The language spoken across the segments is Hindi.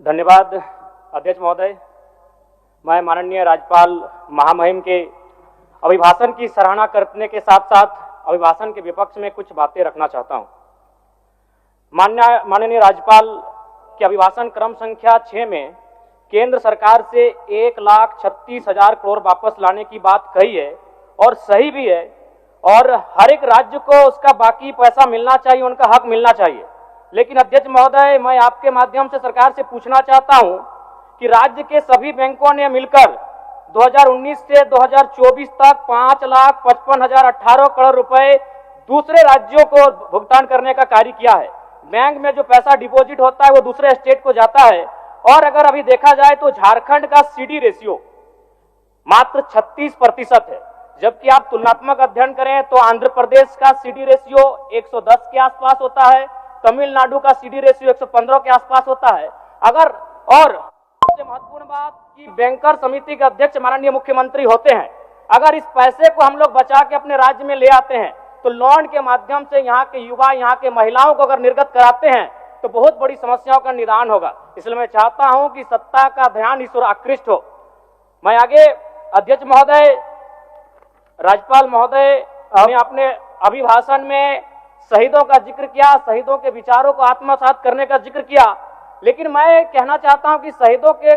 धन्यवाद अध्यक्ष महोदय। मैं माननीय राज्यपाल महामहिम के अभिभाषण की सराहना करने के साथ साथ अभिभाषण के विपक्ष में कुछ बातें रखना चाहता हूं। माननीय राज्यपाल के अभिभाषण क्रम संख्या 6 में केंद्र सरकार से 1,36,000 करोड़ वापस लाने की बात कही है और सही भी है, और हर एक राज्य को उसका बाकी पैसा मिलना चाहिए, उनका हक मिलना चाहिए। लेकिन अध्यक्ष महोदय, मैं आपके माध्यम से सरकार से पूछना चाहता हूं कि राज्य के सभी बैंकों ने मिलकर 2019 से 2024 तक 5,55,018 करोड़ रुपए दूसरे राज्यों को भुगतान करने का कार्य किया है। बैंक में जो पैसा डिपॉजिट होता है वो दूसरे स्टेट को जाता है, और अगर अभी देखा जाए तो झारखंड का सीडी रेशियो मात्र 36% है, जबकि आप तुलनात्मक अध्ययन करें तो आंध्र प्रदेश का सीडी रेशियो 110 के आसपास होता है, तमिलनाडु का सीडी रेशियो 115 के आसपास होता है। और सबसे महत्वपूर्ण बात कि बैंकर समिति के अध्यक्ष माननीय मुख्यमंत्री होते हैं। अगर इस पैसे को हम लोग बचा के अपने राज्य में ले आते हैं तो लोन के माध्यम से यहाँ के युवा, यहाँ के महिलाओं को अगर निर्गत कराते हैं तो बहुत बड़ी समस्याओं का निदान होगा। इसलिए मैं चाहता हूं कि सत्ता का ध्यान इस ओर आकृष्ट हो। मैं आगे अध्यक्ष महोदय, राज्यपाल महोदय ने अपने अभिभाषण में शहीदों का जिक्र किया, शहीदों के विचारों को आत्मसात करने का जिक्र किया, लेकिन मैं कहना चाहता हूं कि शहीदों के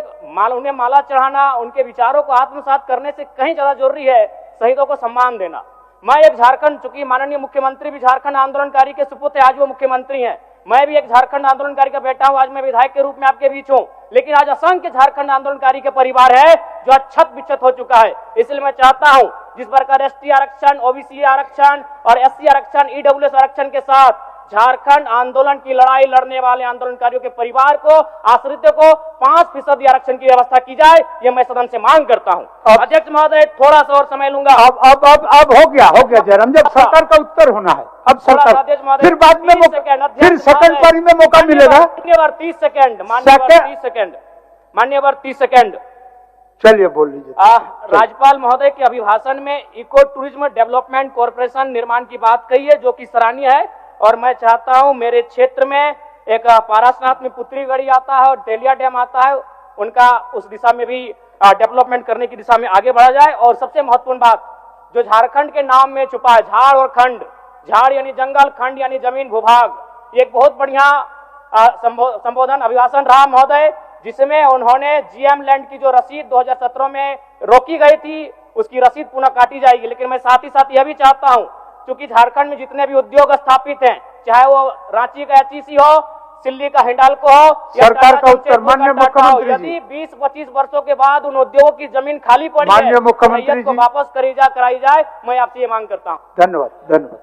उन्हें माला चढ़ाना, उनके विचारों को आत्मसात करने से कहीं ज्यादा जरूरी है शहीदों को सम्मान देना। मैं एक झारखंड, चूंकि माननीय मुख्यमंत्री भी झारखंड आंदोलनकारी के सुपुत्र आज वो मुख्यमंत्री हैं, मैं भी एक झारखंड आंदोलनकारी का बेटा हूं, आज मैं विधायक के रूप में आपके बीच हूं, लेकिन आज असंख्य झारखंड आंदोलनकारी के परिवार है जो अक्षत विक्षत हो चुका है। इसलिए मैं चाहता हूं जिस प्रकार एसटी आरक्षण, ओबीसी आरक्षण और एससी आरक्षण, ईडब्ल्यूएस आरक्षण के साथ झारखंड आंदोलन की लड़ाई लड़ने वाले आंदोलनकारियों के परिवार को, आश्रितों को 5% आरक्षण की व्यवस्था की जाए, ये मैं सदन से मांग करता हूं। अध्यक्ष महोदय, थोड़ा सा और समय लूंगा। अब हो गया जयराम, जब सरकार का उत्तर होना है, अब सरकार फिर बाद में फिर सेकंड पारी में मौका मिलेगा। मान्यवर 30 सेकंड, मान्यवर 30 सेकंड। चलिए बोल लीजिए। राज्यपाल महोदय के अभिभाषण में इको टूरिज्म डेवलपमेंट कॉर्पोरेशन निर्माण की बात कही है, जो कि सराहनीय है, और मैं चाहता हूं मेरे क्षेत्र में एक पारासनाथ में पुत्रीगढ़ी आता है और तेलिया डैम आता है, उनका उस दिशा में भी डेवलपमेंट करने की दिशा में आगे बढ़ा जाए। और सबसे महत्वपूर्ण बात जो झारखंड के नाम में छुपा है, झाड़ और खंड, झाड़ यानी जंगल, खंड यानी जमीन भूभाग, ये एक बहुत बढ़िया संबोधन अभिभाषण रहा महोदय, जिसमें उन्होंने जीएम लैंड की जो रसीद 2017 में रोकी गई थी उसकी रसीद पुनः काटी जाएगी। लेकिन मैं साथ ही साथ यह भी चाहता हूं, क्योंकि झारखंड में जितने भी उद्योग स्थापित हैं, चाहे वो रांची का एचईसी हो, सिल्ली का हिंडाल्को हो, सरकार का उत्तर माननीय मुख्यमंत्री, यदि 20-25 वर्षों के बाद उन उद्योगों की जमीन खाली पड़ी है, माननीय मुख्यमंत्री को वापस कराई जाए, मैं आपसे ये मांग करता हूँ। धन्यवाद।